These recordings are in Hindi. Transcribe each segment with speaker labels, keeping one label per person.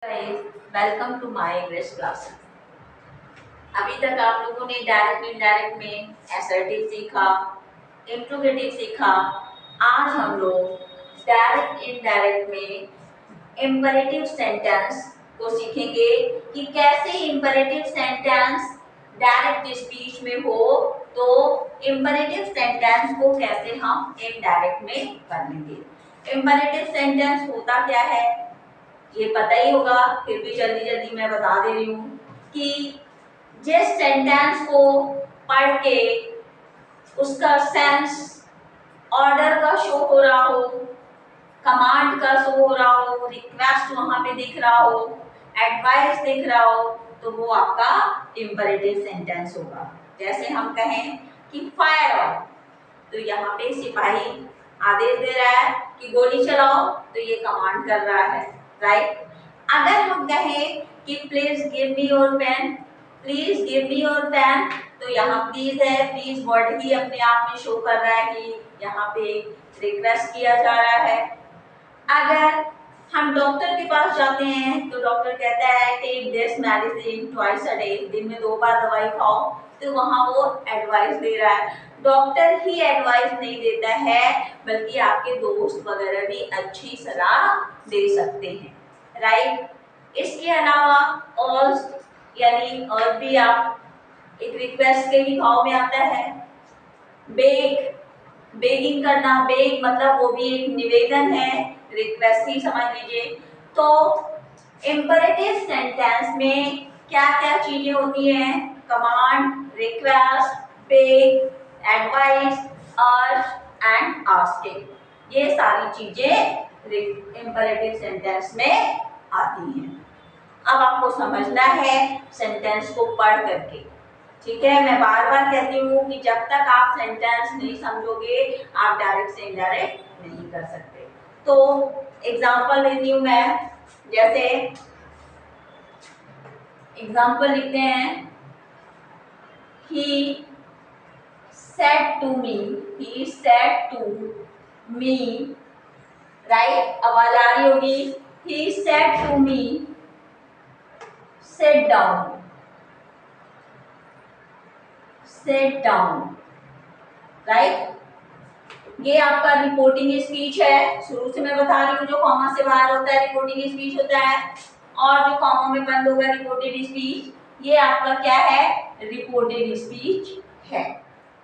Speaker 1: Welcome to my English class. अभी तक आप लोगों ने डायरेक्ट इनडायरेक्ट में असर्टिव सीखा, इंट्रोगेटिव सीखा। आज हम लोग डायरेक्ट इनडायरेक्ट में इंपरेटिव सेंटेंस को सीखेंगे कि कैसे इंपरेटिव सेंटेंस डायरेक्ट स्पीच में हो, तो इंपरेटिव सेंटेंस को कैसे हम इनडायरेक्ट में कर लेंगे। इंपरेटिव सेंटेंस होता क्या है ये पता ही होगा, फिर भी जल्दी जल्दी मैं बता दे रही हूँ कि जिस सेंटेंस को पढ़ के उसका सेंस ऑर्डर का शो हो रहा हो, कमांड का शो हो रहा हो, रिक्वेस्ट वहां पे दिख रहा हो, एडवाइस दिख रहा हो, तो वो आपका इंपरेटिव सेंटेंस होगा। जैसे हम कहें कि फायर ऑन, तो यहाँ पे सिपाही आदेश दे रहा है कि गोली चलाओ, तो ये कमांड कर रहा है, राइट। अगर हम कहें कि please give me your pen, please give me your pen, तो यहाँ प्लीज है, प्लीज वर्ड ही अपने आप में शो कर रहा है कि यहाँ पे रिक्वेस्ट किया जा रहा है। अगर हम डॉक्टर के पास जाते हैं तो डॉक्टर कहता है take this medicine twice a day, दिन में 2 बार दवाई खाओ, तो वहाँ वो एडवाइस दे रहा है। डॉक्टर ही एडवाइस नहीं देता है, बल्कि आपके दोस्त वगैरह भी अच्छी सलाह दे सकते हैं, राइट। इसके अलावा और यानी और भी आप एक रिक्वेस्ट के ही भाव में आता है। बेग, बेगिंग करना, बेग मतलब वो भी एक निवेदन है, रिक्वेस्ट ही समझ लीजिए। तो इंपरेटिव सेंटेंस में क्या क्या चीजें होती हैं? Command, request, beg, advice, urge and asking, ये सारी चीजें इंपरेटिव सेंटेंस में आती हैं। अब आपको समझना है सेंटेंस को पढ़ करके, ठीक है। मैं बार बार कहती हूँ कि जब तक आप सेंटेंस नहीं समझोगे आप डायरेक्ट से इनडायरेक्ट नहीं कर सकते। तो एग्जांपल देती हूँ मैं, जैसे एग्जांपल लिखते हैं, he said to me, he said to me, right. आवाज आ रही होगी, he said to me sit down, sit down, right. ये आपका रिपोर्टिंग स्पीच है। शुरू से मैं बता रही हूँ जो कॉमा से बाहर होता है रिपोर्टिंग स्पीच होता है, और जो कॉमा में बंद होगा रिपोर्टेड स्पीच, ये आपका क्या है? रिपोर्टेड स्पीच है,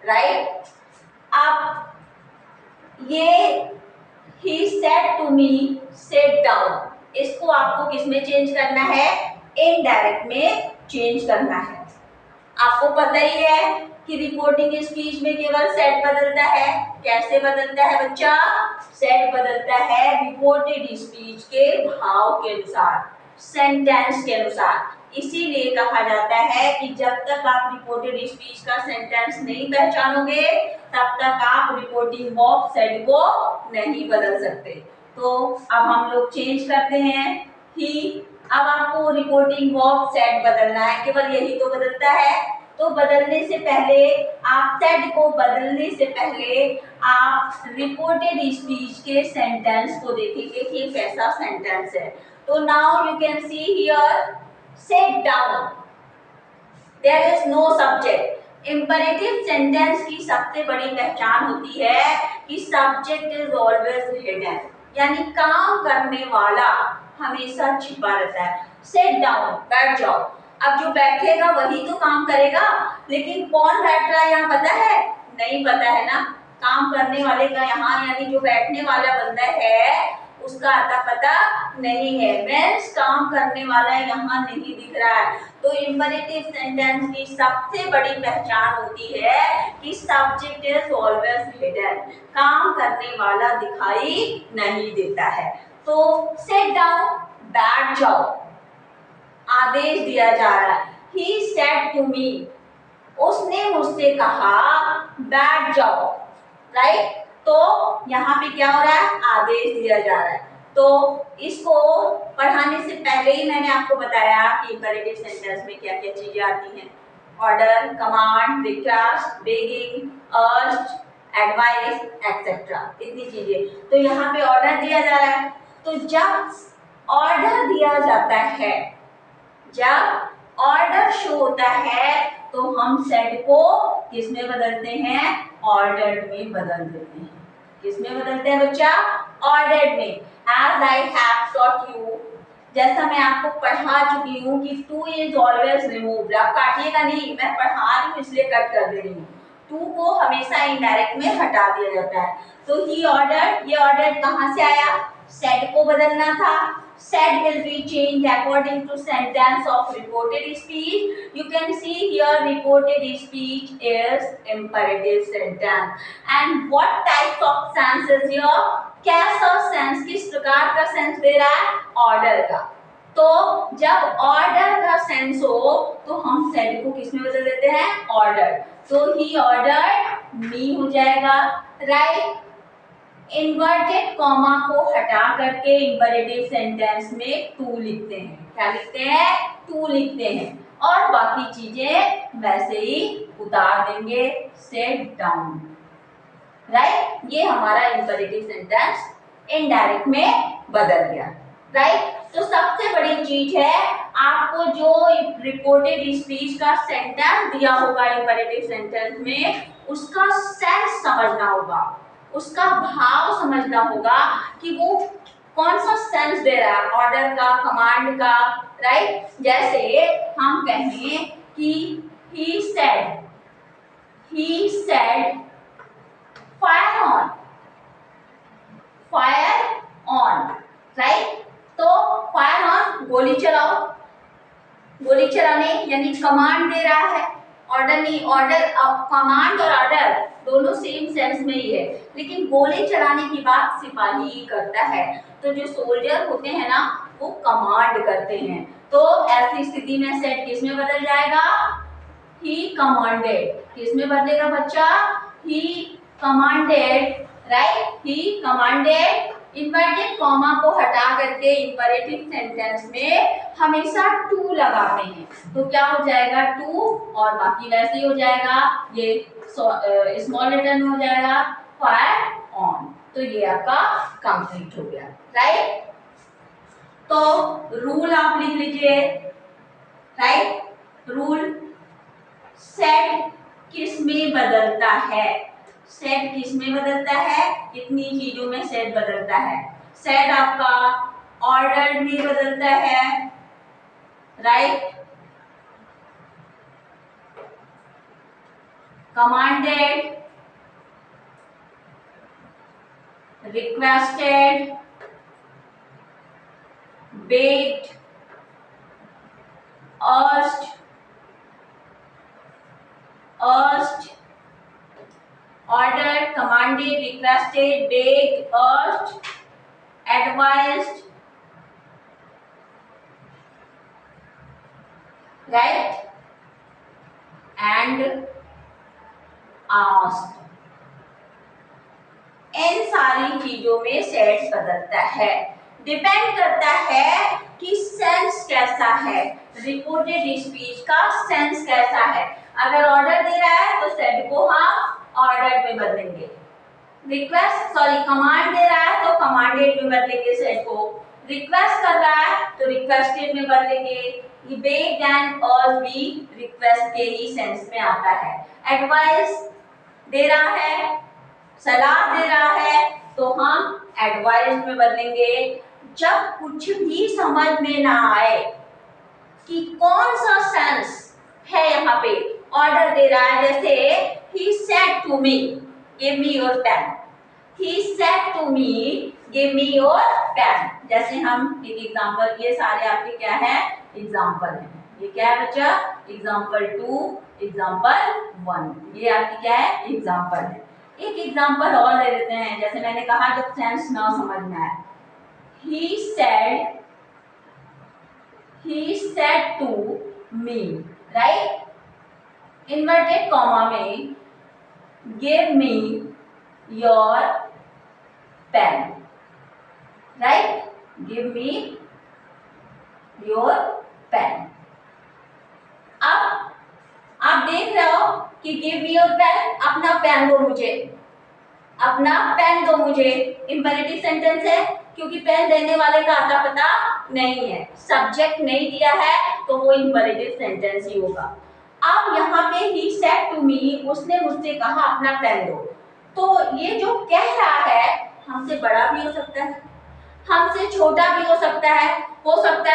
Speaker 1: राइट। अब ये he said to me sit down, इसको आपको किसमें चेंज करना है? इनडायरेक्ट में चेंज करना है। आपको पता ही है कि रिपोर्टिंग स्पीच में केवल सेट बदलता है। कैसे बदलता है बच्चा? सेट बदलता है रिपोर्टेड स्पीच के भाव के अनुसार, सेंटेंस के अनुसार। इसीलिए कहा जाता है कि जब तक आप रिपोर्टेड स्पीच का सेंटेंस नहीं पहचानोगे तब तक आप रिपोर्टिंग वर्ब सेट को नहीं बदल सकते। तो अब हम लोग चेंज करते हैं ही। अब आपको रिपोर्टिंग वर्ब सेट बदलना है, केवल यही तो बदलता है। तो बदलने से पहले आप सेट को बदलने से पहले आप रिपोर्टेड स्पीच के सेंटेंस को देखेंगे कि ये कैसा सेंटेंस है। तो now you can see here sit down, there is no subject। Imperative sentence की सबसे बड़ी पहचान होती है कि सब्जेक्ट इज ऑलवेज हिडन, यानी काम करने वाला हमेशा छिपा रहता है। sit down, बैठ जाओ। अब जो बैठेगा वही तो काम करेगा, लेकिन कौन बैठ रहा है यहाँ पता है? नहीं पता है ना। काम करने वाले का यहाँ यानी जो बैठने वाला बंदा है उसका अता पता नहीं है, मीन्स काम करने वाला यहाँ नहीं दिख रहा है। तो इंपरेटिव सेंटेंस की सबसे बड़ी पहचान होती है कि सब्जेक्ट इज ऑलवेज हिडन, काम करने वाला दिखाई नहीं देता है। तो सिट डाउन, बैठ जाओ, आदेश दिया जा रहा है। ही सेड टू मी, उसने मुझसे कहा बैठ जाओ, राइट। तो यहाँ पे क्या हो रहा है? आदेश दिया जा रहा है। तो इसको पढ़ाने से पहले ही मैंने आपको बताया कि इंपरेटिव सेंटेंस में क्या क्या चीजें आती हैं। ऑर्डर, कमांड, रिक्वेस्ट, बेगिंग, अर्ज, एडवाइस, एक्सेट्रा, इतनी चीजें। तो यहाँ पे ऑर्डर दिया जा रहा है, तो जब ऑर्डर दिया जाता है, जब ऑर्डर शो होता है तो हम सेट को किस में बदलते हैं? ऑर्डर्ड में बदल देते हैं। किस में बदलते हैं बच्चा? ऑर्डर्ड में। As I have taught you, जैसा मैं आपको पढ़ा चुकी हूँ कि टू इज ऑलवेज रिमूव्ड। आप काटिएगा नहीं, मैं पढ़ा रही हूँ इसलिए कट कर दे रही हूँ। टू को हमेशा इनडायरेक्ट में हटा दिया जाता है। तो ही ऑर्डर्ड, ये ऑर्डर कहाँ से आया? सेट को बदलना था। Said will be changed according to sentence of reported speech. You can see here reported speech is imperative sentence. And what type of sense is here? कैसा सेंस, किस प्रकार का सेंस दे रहा है? ऑर्डर का। तो जब ऑर्डर का सेंस हो तो हम सेड को किस में बदल देते हैं? ऑर्डर। तो ही ऑर्डर मी हो जाएगा, राइट। इन्वर्टेड कॉमा को हटा करके इंपरेटिव सेंटेंस में टू लिखते हैं। क्या लिखते हैं? टू लिखते हैं। और बाकी चीजें वैसे ही उतार देंगे, सेट डाउन, राइट। ये हमारा इंपरेटिव सेंटेंस इनडायरेक्ट में बदल गया, राइट। तो सबसे बड़ी चीज है, आपको जो रिपोर्टेड स्पीच का सेंटेंस दिया होगा इंपरेटिव सेंटेंस में, उसका सेंस समझना होगा, उसका भाव समझना होगा कि वो कौन सा सेंस दे रहा है, ऑर्डर का, कमांड का, राइट। जैसे हम कहें कि he said fire on, right. तो फायर ऑन, गोली चलाओ, गोली चलाने यानी कमांड दे रहा है, ऑर्डर नहीं। ऑर्डर, कमांड और ऑर्डर दोनों सेम सेंस में ही है, लेकिन गोली चलाने की बात सिपाही ही करता है। तो जो सोल्जर होते हैं ना, वो कमांड करते हैं। तो ऐसी स्थिति में सेट किस में बदल जाएगा? ही कमांडेड। किस में बदलेगा बच्चा? ही कमांडेड, राइट। ही कमांडेड। इन्वर्टेड कॉमा को हटा करके इंपरेटिव सेंटेंस में हमेशा टू लगाते हैं, तो क्या हो जाएगा? टू, और बाकी वैसे ही हो जाएगा, ये स्मॉल लेटर में हो जाएगा फायर ऑन। तो ये आपका कंप्लीट हो गया, राइट। तो रूल आप लिख लीजिए, राइट। रूल, सेट किस में बदलता है? सेट किस में बदलता है? कितनी चीजों में सेट बदलता है? सेट आपका ऑर्डर्ड में बदलता है, right. Commanded, requested, bagged, urged, ordered, commanded, requested, begged, urged, advised, right, and asked। इन सारी चीजों में सेट बदलता है, डिपेंड करता है कि सेंस कैसा है, रिपोर्टेड स्पीच का सेंस कैसा है। अगर ऑर्डर दे रहा है तो सेट को हम ऑर्डर में बदलेंगे, कमांड दे रहा है तो कमांडेड में बदलेंगे, सेट को रिक्वेस्ट कर रहा है तो रिक्वेस्टेड में बदलेंगे। ये बेग्ड एंड अर्ज्ड भी रिक्वेस्ट के ही सेंस में आता है। एडवाइस दे रहा है, सलाह दे रहा है, तो हम एडवाइस में बदलेंगे। जब कुछ भी समझ में ना आए कि कौन सा सेंस है, यहाँ पे ऑर्डर दे रहा है, जैसे he said to me give me your pen, he said to me give me your pen। जैसे हम एक एग्जांपल, ये सारे आपके क्या है? एग्जांपल हैं। ये क्या है बच्चा? एग्जांपल 2, एग्जांपल 1, ये आपकी क्या है? एग्जांपल है। एक एग्जांपल और ले लेते हैं, जैसे मैंने कहा जब सेंस ना समझ में आए। he said to me, right, inverted comma में give me your pen, right, give me your pen। अब आप देख रहे हो कि give me your pen, अपना पेन दो मुझे। अपना पेन दो मुझे, इंपेरेटिव सेंटेंस है क्योंकि पेन देने वाले का आता पता नहीं है, सब्जेक्ट नहीं दिया है तो वो इंपेरेटिव सेंटेंस ही होगा। अब यहाँ पे ही सेड टू मी, उसने मुझसे कहा अपना पेन दो, तो ये जो कह रहा है हमसे बड़ा भी हो सकता है, हमसे छोटा भी हो सकता है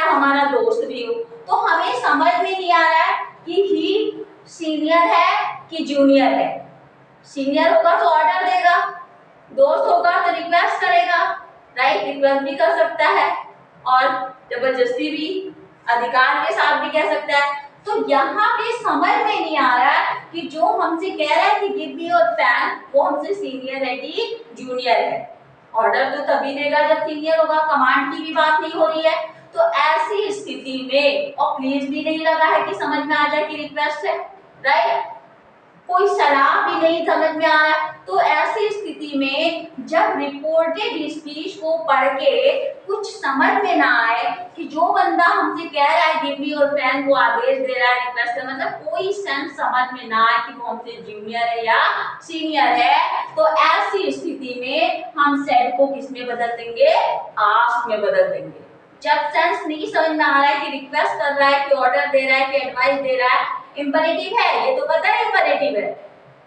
Speaker 1: हमारा दोस्त भी हो, तो हमें समझ में नहीं आ रहा है कि ही सीनियर है कि जूनियर है। सीनियर होगा तो ऑर्डर देगा, दोस्त होगा तो रिक्वेस्ट करेगा, राइट, रिक्वेस्ट भी कर सकता है और जबरदस्ती भी, अधिकार के साथ भी कह सकता है। तो यहाँ पे समझ में नहीं आ रहा है कि जो हमसे कह रहा है कि गिव मी योर पेन, वो हमसे सीनियर है कि जूनियर है। ऑर्डर तो तभी देगा जब सीनियर होगा, कमांड की भी बात नहीं हो रही है। तो ऐसी स्थिति में, और प्लीज भी नहीं लगा है कि समझ में आ जाए कि रिक्वेस्ट है, राइट, कोई सलाह भी नहीं समझ में आ रहा, तो ऐसी स्थिति में जब रिपोर्टेड स्पीच को पढ़ के कुछ समझ में ना आए कि जो बंदा हमसे कह रहा है गिव मी योर पेन, वो आदेश दे रहा है, रिक्वेस्ट है, मतलब कोई सेंस समझ में ना आए कि वो हमसे जूनियर है या सीनियर है, तो ऐसी स्थिति में हम सेड को किस में बदल देंगे, आस्क में बदल देंगे। जब सेंस नहीं समझ में आ रहा है कि रिक्वेस्ट कर रहा है कि ऑर्डर दे रहा है कि एडवाइस दे रहा है, इंपेरेटिव है, ये तो पता है इंपेरेटिव है,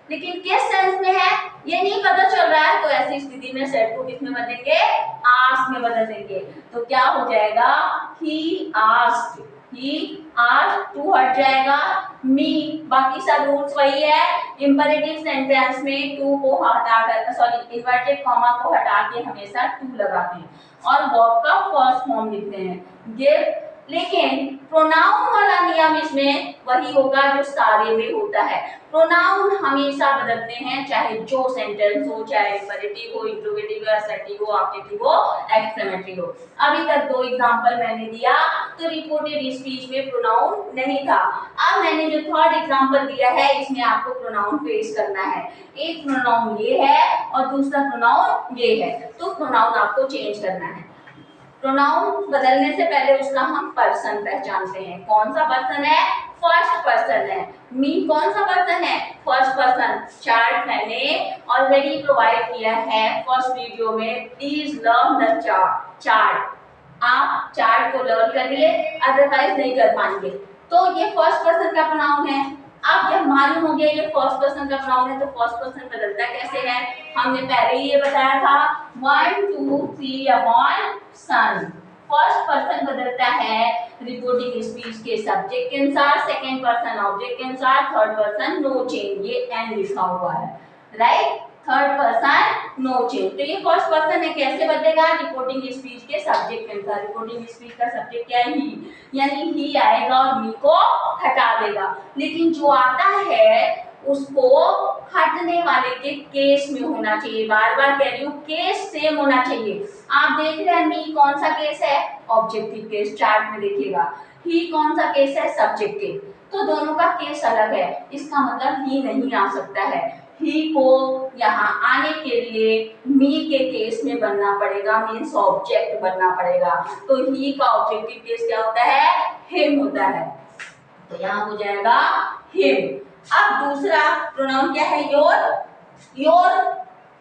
Speaker 1: लेकिन किस सेंस में है ये नहीं पता चल रहा है, तो ऐसी स्थिति में सेड को किस में बदलेंगे, आस्क में बदल देंगे। तो क्या हो जाएगा, he asked, he asked, to हट जाएगा, मी, बाकी सब रूल्स वही है, इंपेरेटिव सेंटेंस में टू को हटाकर, सॉरी, इन्वर्टेड कॉमा को हटा के हमेशा टू लगाते हैं और वर्ब का फर्स्ट फॉर्म लिखते हैं, गिव। लेकिन प्रोनाउन वाला नियम इसमें वही होगा जो सारे में होता है, प्रोनाउन हमेशा बदलते हैं, चाहे जो सेंटेंस हो, चाहे इंपेरेटिव हो, इंट्रोगेटिव हो, असर्टिव हो, ऑब्जेक्टिव हो, एक्सक्लेमेटरी हो। अभी तक दो एग्जांपल मैंने दिया, तो रिपोर्टेड स्पीच में प्रोनाउन नहीं था। अब मैंने जो थर्ड एग्जांपल दिया है इसमें आपको प्रोनाउन फेस करना है, एक प्रोनाउन ये है और दूसरा प्रोनाउन ये है, तो प्रोनाउन आपको चेंज करना है। प्रोनाउन बदलने से पहले उसका हम पर्सन पहचानते हैं, कौन सा पर्सन है, फर्स्ट पर्सन है। मी कौन सा पर्सन है, फर्स्ट पर्सन। चार्ट मैंने ऑलरेडी प्रोवाइड किया है फर्स्ट वीडियो में, प्लीज लर्न द चार्ट। आप चार्ट को लर्न करिए, अदरवाइज नहीं कर पाएंगे। तो ये फर्स्ट पर्सन का प्रोनाउन है। अब जब मालूम हो गया ये फर्स्ट पर्सन का प्रोनाउन है, तो फर्स्ट पर्सन बदलता कैसे है, हमने पहले ही ये बताया था, 1 2 3 अपॉन सन। फर्स्ट पर्सन बदलता है रिपोर्टिंग स्पीच के सब्जेक्ट के अनुसार, सेकंड पर्सन ऑब्जेक्ट के अनुसार, थर्ड पर्सन नो चेंज, ये एन लिखा हुआ है, right, third person no change. तो ये फर्स्ट पर्सन है, कैसे बदलेगा, रिपोर्टिंग स्पीच के सब्जेक्ट के अनुसार। रिपोर्टिंग स्पीच का सब्जेक्ट क्या है, ही, यानी ही आएगा और मी को हटा देगा। लेकिन जो आता है उसको हटने वाले के केस में होना चाहिए, बार बार कह रही हूँ, केस सेम होना चाहिए। आप देख रहे हैं मी कौन सा केस है, ऑब्जेक्टिव केस, चार्ट में देखिएगा। ही कौन सा केस है, सब्जेक्टिव, तो दोनों का केस अलग है, इसका मतलब ही नहीं आ सकता है। ही को यहाँ आने के लिए मी के केस में बनना पड़ेगा, मीन्स ऑब्जेक्ट बनना पड़ेगा। तो ही का ऑब्जेक्टिव केस क्या होता है, हिम होता है, तो यहाँ हो जाएगा हिम। अब दूसरा प्रोनाउन क्या है, योर। योर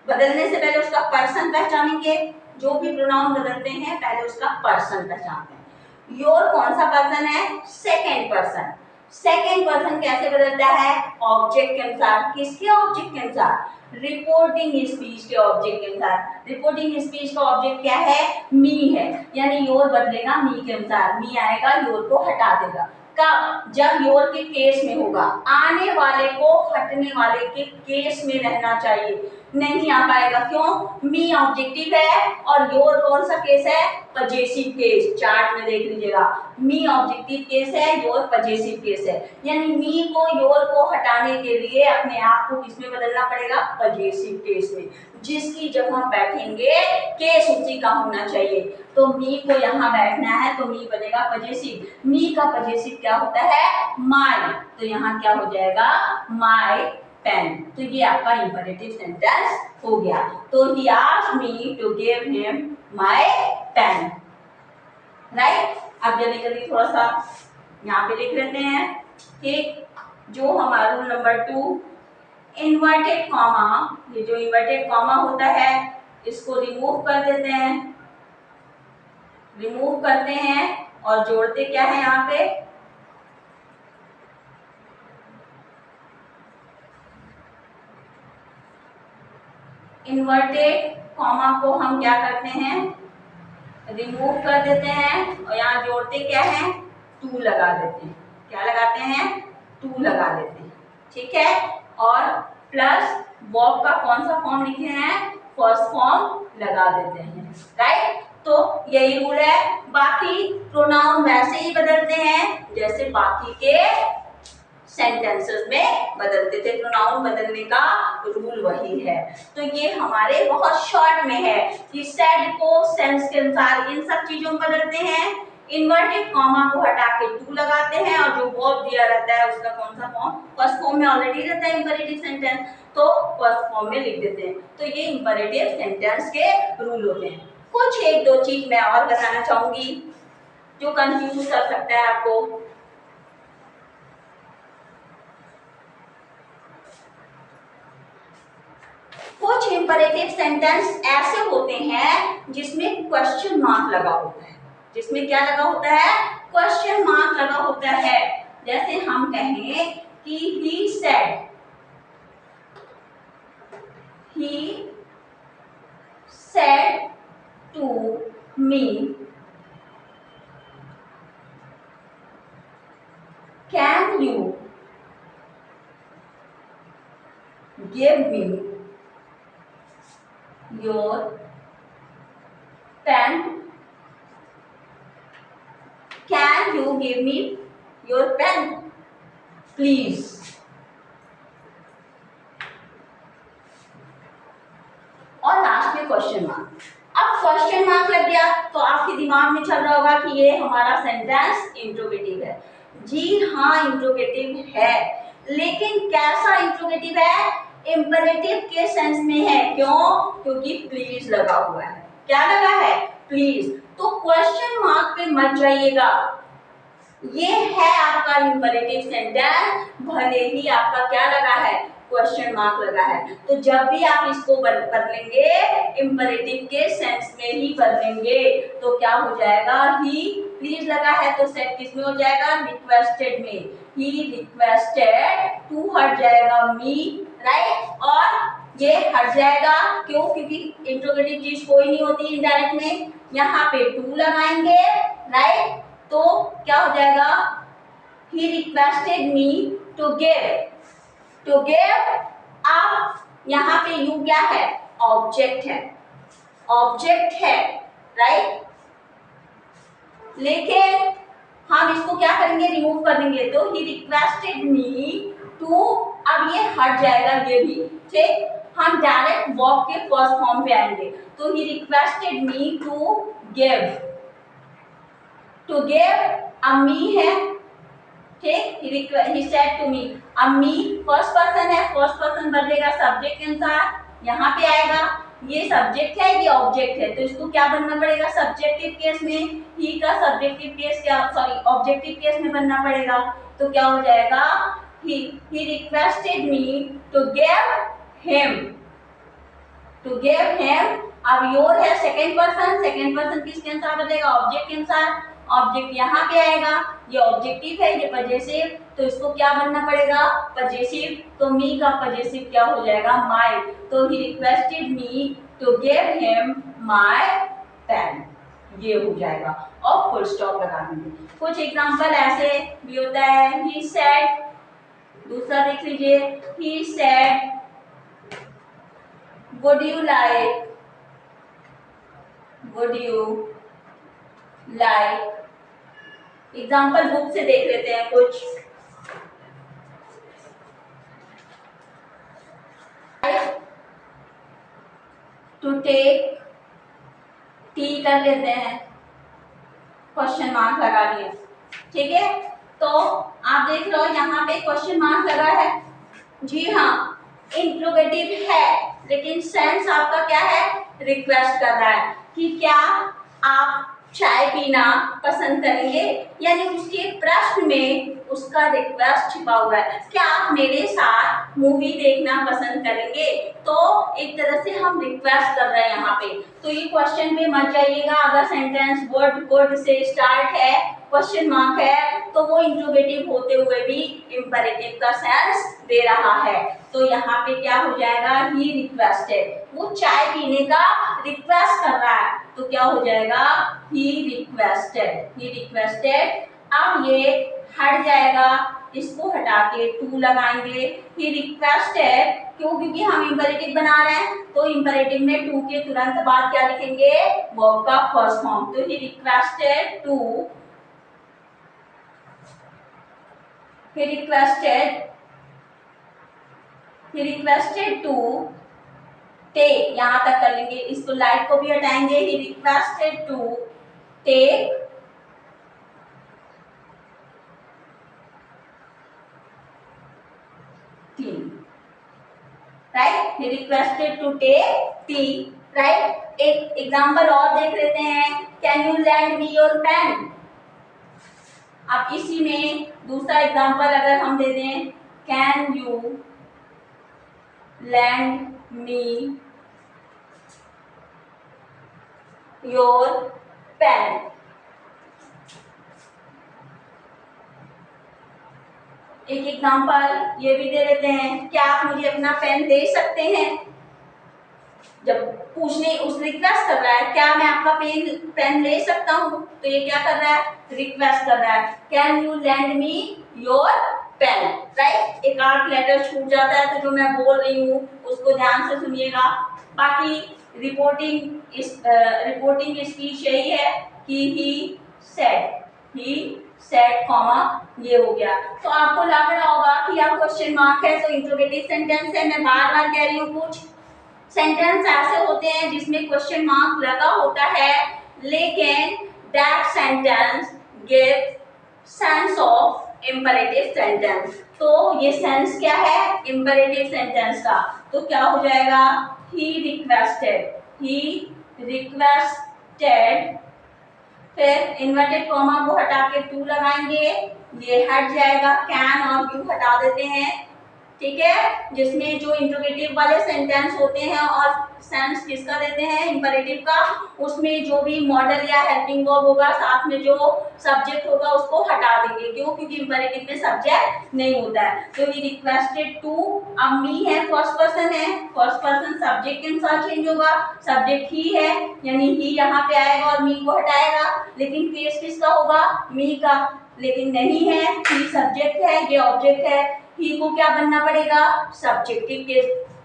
Speaker 1: बदलने से पहले उसका पर्सन पहचानेंगे, जो भी प्रोनाउन बदलते हैं पहले उसका पर्सन पहचानते हैं। योर कौन सा पर्सन है, सेकेंड पर्सन। सेकेंड पर्सन कैसे बदलता है, ऑब्जेक्ट के अनुसार। किसके ऑब्जेक्ट के अनुसार, रिपोर्टिंग स्पीच के ऑब्जेक्ट के अनुसार। रिपोर्टिंग स्पीच का ऑब्जेक्ट क्या है, मी है, यानी योर बदलेगा मी के अनुसार, मी आएगा योर को हटा देगा। कब, जब योर के केस में होगा, आने वाले को हटने वाले के केस में रहना चाहिए, नहीं आ पाएगा, क्यों, मी ऑब्जेक्टिव है और योर कौन सा केस है, पजेसिव केस। चार्ट में देख लीजिएगा, मी ऑब्जेक्टिव केस है, योर पजेसिव केस है, यानी मी को योर को हटाने के लिए अपने आप को किसमें बदलना पड़ेगा, पजेसिव केस में। जिसकी जगह बैठेंगे केस उसी का होना चाहिए, तो मी को यहाँ बैठना है तो मी बनेगा पजेसिव। मी का पजेसिव क्या होता है, माय, तो यहाँ क्या हो जाएगा, माय पेन। तो ये आपका इंपेरेटिव सेंटेंस हो गया। तो he asked me to give him my pen, right. अब जल्दी जल्दी थोड़ा सा यहाँ पे लिख लेते हैं, ठीक। जो हमारा रूल नंबर 2, इन्वर्टेड कॉमा, ये जो इन्वर्टेड कॉमा होता है इसको रिमूव कर देते हैं, रिमूव करते हैं और जोड़ते क्या है यहाँ पे, इन्वर्टेड कॉमा को हम क्या करते हैं, रिमूव कर देते हैं और यहाँ जोड़ते क्या है, 2 लगा देते हैं। क्या लगाते हैं, 2 लगा देते हैं, ठीक है। और प्लस वर्ब का कौन सा फॉर्म लिखे हैं, फर्स्ट फॉर्म लगा देते हैं, राइट। तो यही रूल है। बाकी प्रोनाउन वैसे ही बदलते हैं जैसे बाकी के सेंटेंसेस में बदलते थे, प्रोनाउन बदलने का रूल वही है। तो ये हमारे बहुत शॉर्ट में है कि सेड को सेंस के अनुसार इन सब चीजों में बदलते हैं, इन्वर्टेड कॉमा को हटा के 2 लगाते हैं और जो वर्ब दिया रहता है उसका कौन सा फॉर्म, फर्स्ट फॉर्म में ऑलरेडी रहता है इंपरेटिव सेंटेंस, तो फर्स्ट फॉर्म में लिख देते हैं। तो ये इंपरेटिव सेंटेंस के रूल होते हैं। कुछ एक दो चीज मैं और बताना चाहूंगी जो कंफ्यूज कर सकता है आपको। कुछ इंपरेटिव सेंटेंस ऐसे होते हैं जिसमें क्वेश्चन मार्क लगा होता है, जिसमें क्या लगा होता है, क्वेश्चन मार्क लगा होता है। जैसे हम कहें कि he said to me, can you give me your pen? Can you give me your pen, please? और लास्ट में क्वेश्चन मार्क। अब क्वेश्चन मार्क लग गया तो आपके दिमाग में चल रहा होगा कि ये हमारा सेंटेंस इंट्रोगेटिव है। जी हाँ, इंट्रोगेटिव है, लेकिन कैसा इंट्रोगेटिव है, इंपरेटिव के सेंस में है। क्यों? क्योंकि प्लीज लगा हुआ है। क्या लगा है? प्लीज। तो क्वेश्चन मार्क पे मत जाइएगा, ये है आपका इंपरेटिव सेंटेंस, भले ही आपका क्या लगा है, क्वेश्चन मार्क लगा है। तो जब भी आप इसको बदलेंगे इंपरेटिव के सेंस में ही बदलेंगे, तो क्या हो जाएगा, ही प्लीज लगा है तो सेट किस में हो जाएगा, रिक्वेस्टेड में। ही रिक्वेस्टेड, टू हट जाएगा मी, राइट, और ये हट जाएगा क्यों, क्योंकि इंट्रोगेटिव चीज कोई नहीं होती इनडायरेक्ट में, यहाँ पे टू लगाएंगे, राइट, तो क्या हो जाएगा, he requested me to give। अब यहाँ पे यू क्या है, ऑब्जेक्ट है, ऑब्जेक्ट है, राइट, लेकिन हम इसको क्या करेंगे, रिमूव कर देंगे। तो he requested me to, अब ये हट जाएगा ये भी, ठीक, हम डायरेक्ट वर्ब के फर्स्ट फॉर्म पे आएंगे। तो he requested me to give, a me है, ठीक, he said to me, अब me फर्स्ट पर्सन है, फर्स्ट पर्सन बदलेगा सब्जेक्ट के अनुसार, यहाँ पे आएगा, ये सब्जेक्ट है, ये ऑब्जेक्ट है, तो इसको क्या बनना पड़ेगा, सब्जेक्टिव केस में, ही का सब्जेक्टिव केस क्या, सॉरी ऑब्जेक्टिव केस में बनना पड़ेगा। तो क्या हो जाएगा, he requested me to give him, अब योर है सेकेंड पर्सन किसके अनुसार बदलेगा, ऑब्जेक्ट के अनुसार, ऑब्जेक्ट यहाँ पे आएगा, ये ऑब्जेक्टिव है, ये पजेसिव, तो इसको क्या बनना पड़ेगा, पजेसिव, तो मी का पजेसिव क्या हो जाएगा, माय। तो he requested me to give him my pen, ये हो जाएगा, और फुल स्टॉप लगा देंगे। कुछ एग्जांपल ऐसे भी होता है, ही सेड, दूसरा देख लीजिए, he said would you like, example book से देख लेते हैं कुछ, टू टेक, टी कर लेते हैं, क्वेश्चन मार्क लगा लिया, ठीक है। तो आप देख रहे हो यहाँ पे क्वेश्चन मार्क लगा है, जी हाँ इंट्रोगेटिव है, लेकिन सेंस आपका क्या है, रिक्वेस्ट कर रहा है कि क्या आप चाय पीना पसंद करेंगे, यानी उसके प्रश्न में उसका रिक्वेस्ट छिपा हुआ है, क्या आप मेरे साथ मूवी देखना पसंद करेंगे। तो एक तरह से हम रिक्वेस्ट कर रहे हैं यहाँ पे। तो ये क्वेश्चन में मत जाइएगा, अगर सेंटेंस वर्ड गुड से स्टार्ट है, क्वेश्चन मार्क है, तो वो इंट्रोगेटिव होते हुए भी इंपेरेटिव का सेंस दे रहा है। तो यहाँ पे क्या हो जाएगा, ही रिक्वेस्टेड, वो चाय पीने का रिक्वेस्ट कर रहा है, तो क्या हो जाएगा, ही रिक्वेस्टेड, ही रिक्वेस्टेड। अब ये हट जाएगा, इसको हटा के टू लगाएंगे, ही रिक्वेस्टेड, क्यों, क्योंकि हम इंपेरेटिव बना रहे हैं, तो इंपेरेटिव में टू के तुरंत बाद क्या लिखेंगे, वर्ब का फर्स्ट फॉर्म। तो he requested to, he requested to take, यहां तक कर लेंगे, इसको लाइक को भी हटाएंगे, he requested to take tea, right, he requested to take tea, right। एक एग्जांपल और देख लेते हैं, can you lend me your pen। अब इसी में दूसरा एग्जांपल अगर हम दे दें, can you lend me your pen. एक एग्जांपल ये भी दे देते हैं, क्या आप मुझे अपना पेन दे सकते हैं। जब पूछने, उस रिक्वेस्ट कर रहा है, क्या मैं आपका पेन ले सकता हूँ, तो ये क्या कर रहा है, रिक्वेस्ट कर रहा है, can you lend me your pen, right. एक आठ लेटर छूट जाता है, तो जो मैं बोल रही हूँ उसको ध्यान से सुनिएगा। बाकी रिपोर्टिंग स्पीच यही है कि ही सेड कॉमा ये हो गया। तो आपको लग रहा होगा कि यहाँ क्वेश्चन मार्क है तो इंट्रोगेटिव सेंटेंस है। मैं बार बार कह रही हूँ, कुछ सेंटेंस ऐसे होते हैं जिसमें क्वेश्चन मार्क लगा होता है, लेकिन that sentence give sense of imperative sentence. तो ये सेंस क्या है, इंपेरेटिव सेंटेंस का। तो क्या हो जाएगा, ही रिक्वेस्टेड, फिर इन्वर्टेड कॉमा को हटा के टू लगाएंगे, ये हट जाएगा, कैन और यू हटा देते हैं, ठीक है। जिसमें जो इंट्रोगेटिव वाले सेंटेंस होते हैं और सेंस किसका देते हैं, इंपेरेटिव का, उसमें जो भी मॉडल या हेल्पिंग वर्ब होगा, साथ में जो सब्जेक्ट होगा उसको हटा देंगे। क्यों, क्योंकि इंपेरेटिव में सब्जेक्ट नहीं होता है। तो ही रिक्वेस्टेड टू, अब मी है, फर्स्ट पर्सन है, फर्स्ट पर्सन सब्जेक्ट के अनुसार चेंज होगा, सब्जेक्ट ही है, यानी ही यहाँ पे आएगा और मी को हटाएगा, लेकिन केस किसका होगा, मी का। लेकिन नहीं है, ही सब्जेक्ट है, ये ऑब्जेक्ट है, ही को क्या बनना पड़ेगा, सब्जेक्टिव केस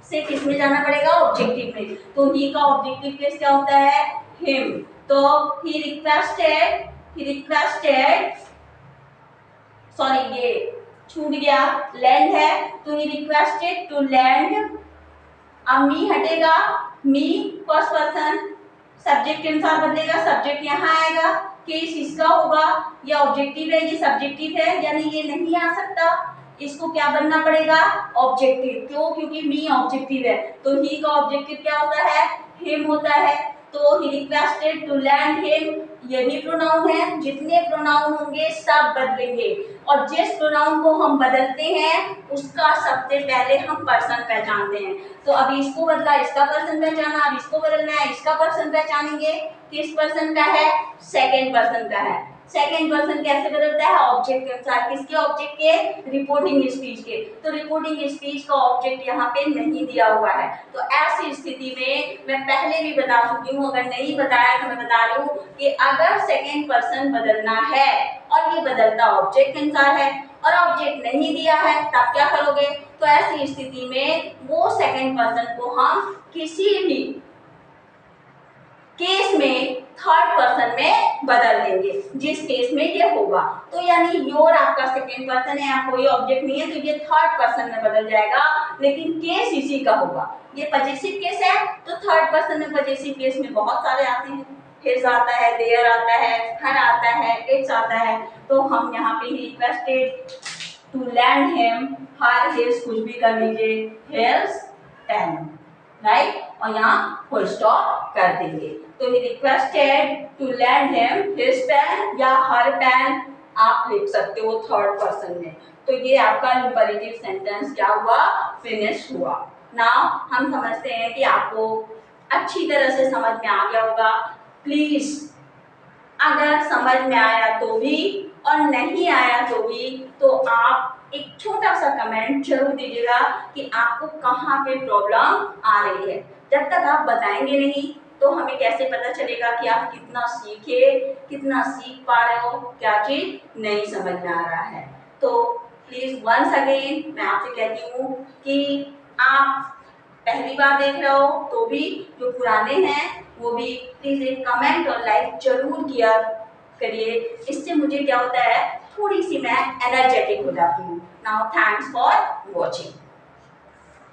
Speaker 1: से किस में जाना पड़ेगा, ऑब्जेक्टिव में। तो ही का ऑब्जेक्टिव केस क्या होता है, हिम। तो ही रिक्वेस्टेड सॉरी ये छूट गया, लैंड है, तो ही रिक्वेस्टेड टू लैंड। अब मी हटेगा, मी फर्स्ट पर्सन सब्जेक्ट के अनुसार बदलेगा, सब्जेक्ट यहाँ आएगा, केस इसका होगा, ये ऑब्जेक्टिव है, ये सब्जेक्टिव है, यानी ये नहीं आ सकता, इसको क्या बनना पड़ेगा, ऑब्जेक्टिव। क्यों, क्योंकि मी ऑब्जेक्टिव है, तो ही का ऑब्जेक्टिव क्या होता है, हिम होता है। तो he requested to lend him, ये भी प्रोनाउन है, जितने प्रोनाउन होंगे सब बदलेंगे, और जिस प्रोनाउन को हम बदलते हैं उसका सबसे पहले हम पर्सन पहचानते हैं। तो अभी इसको बदला, इसका पर्सन पहचाना, अब इसको बदलना है, इसका पर्सन पहचानेंगे। किस पर्सन का है, सेकेंड पर्सन का है। सेकेंड पर्सन कैसे बदलता है, ऑब्जेक्ट के अनुसार, किसके ऑब्जेक्ट के, रिपोर्टिंग स्पीच के। तो रिपोर्टिंग स्पीच का ऑब्जेक्ट यहाँ पे नहीं दिया हुआ है, तो ऐसी स्थिति में मैं पहले भी बता चुकी हूँ, अगर नहीं बताया तो मैं बता रही हूँ कि अगर सेकेंड पर्सन बदलना है और ये बदलता ऑब्जेक्ट के अनुसार है और ऑब्जेक्ट नहीं दिया है, तब क्या करोगे। तो ऐसी स्थिति में वो सेकेंड पर्सन को हम किसी भी केस में थर्ड पर्सन में बदल देंगे, जिस केस में ये होगा। तो यानी योर आपका सेकेंड पर्सन है, यहाँ कोई ऑब्जेक्ट नहीं है, तो ये थर्ड पर्सन में बदल जाएगा, लेकिन केस इसी का होगा। ये पजेसिव केस है, तो थर्ड पर्सन में पजेसिव केस में बहुत सारे आते हैं, हिज आता है, देयर आता है, हर आता है, इट्स आता है। तो हम यहाँ पे he requested to lend him, her, his, कुछ भी कर लीजिए, हिज पेन, राइट, और यहाँ फुल स्टॉप कर देंगे। तो he requested to lend him his pen या हर पेन आप लिख सकते हो थर्ड पर्सन में। तो ये आपका इंपरेटिव सेंटेंस क्या हुआ, फिनिश हुआ। नाउ हम समझते हैं कि आपको अच्छी तरह से समझ में आ गया होगा। प्लीज अगर समझ में आया तो भी और नहीं आया तो भी तो आप एक छोटा सा कमेंट जरूर दीजिएगा कि आपको कहाँ पे प्रॉब्लम आ रही है। जब तक आप बताएंगे नहीं तो हमें कैसे पता चलेगा कि आप कितना सीखे, कितना सीख पा रहे हो, क्या चीज नहीं समझ में आ रहा है। तो प्लीज वंस अगेन मैं आपसे कहती हूँ कि आप पहली बार देख रहे हो तो भी, जो पुराने हैं वो भी प्लीज एक कमेंट और लाइक जरूर किया करिए। इससे मुझे क्या होता है, थोड़ी सी मैं एनर्जेटिक हो जाती हूँ। Now thanks for watching.